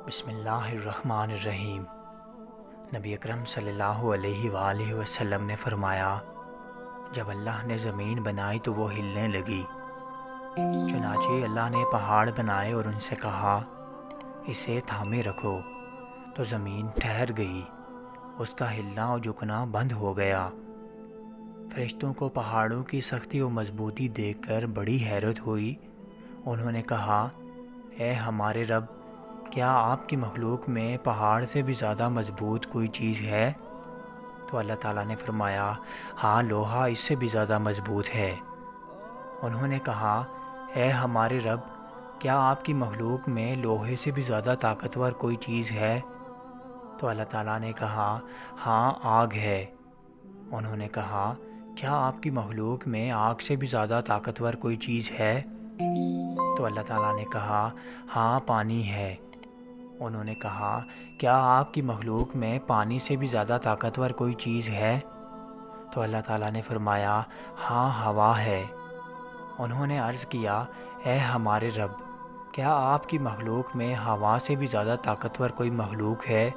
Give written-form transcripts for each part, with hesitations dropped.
بسم اللہ الرحمن الرحیم۔ نبی اکرم صلی اللہ علیہ وآلہ وسلم نے فرمایا، جب اللہ نے زمین بنائی تو وہ ہلنے لگی۔ چنانچہ اللہ نے پہاڑ بنائے اور ان سے کہا، اسے تھامے رکھو، تو زمین ٹھہر گئی، اس کا ہلنا اور جھکنا بند ہو گیا۔ فرشتوں کو پہاڑوں کی سختی و مضبوطی دیکھ کر بڑی حیرت ہوئی۔ انہوں نے کہا، اے ہمارے رب، کیا آپ کی مخلوق میں پہاڑ سے بھی زیادہ مضبوط کوئی چیز ہے؟ تو اللہ تعالیٰ نے فرمایا، ہاں، لوہا اس سے بھی زیادہ مضبوط ہے۔ انہوں نے کہا، اے ہمارے رب، کیا آپ کی مخلوق میں لوہے سے بھی زیادہ طاقتور کوئی چیز ہے؟ تو اللہ تعالیٰ نے کہا، ہاں، آگ ہے۔ انہوں نے کہا، کیا آپ کی مخلوق میں آگ سے بھی زیادہ طاقتور کوئی چیز ہے؟ تو اللہ تعالیٰ نے کہا، ہاں، پانی ہے۔ انہوں نے کہا، کیا آپ کی مخلوق میں پانی سے بھی زیادہ طاقتور کوئی چیز ہے؟ تو اللہ تعالیٰ نے فرمایا، ہاں، ہوا ہے۔ انہوں نے عرض کیا، اے ہمارے رب، کیا آپ کی مخلوق میں ہوا سے بھی زیادہ طاقتور کوئی مخلوق ہے؟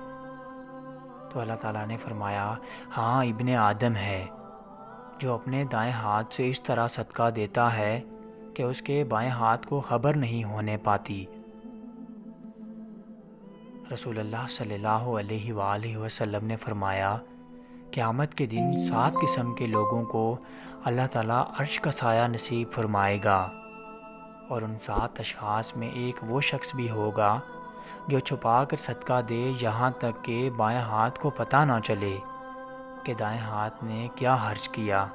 تو اللہ تعالیٰ نے فرمایا، ہاں، ابن آدم ہے، جو اپنے دائیں ہاتھ سے اس طرح صدقہ دیتا ہے کہ اس کے بائیں ہاتھ کو خبر نہیں ہونے پاتی۔ رسول اللہ صلی اللہ علیہ وآلہ وسلم نے فرمایا، قیامت کے دن 7 قسم کے لوگوں کو اللہ تعالیٰ عرش کا سایہ نصیب فرمائے گا، اور ان 7 اشخاص میں ایک وہ شخص بھی ہوگا جو چھپا کر صدقہ دے یہاں تک کہ بائیں ہاتھ کو پتہ نہ چلے کہ دائیں ہاتھ نے کیا خرچ کیا۔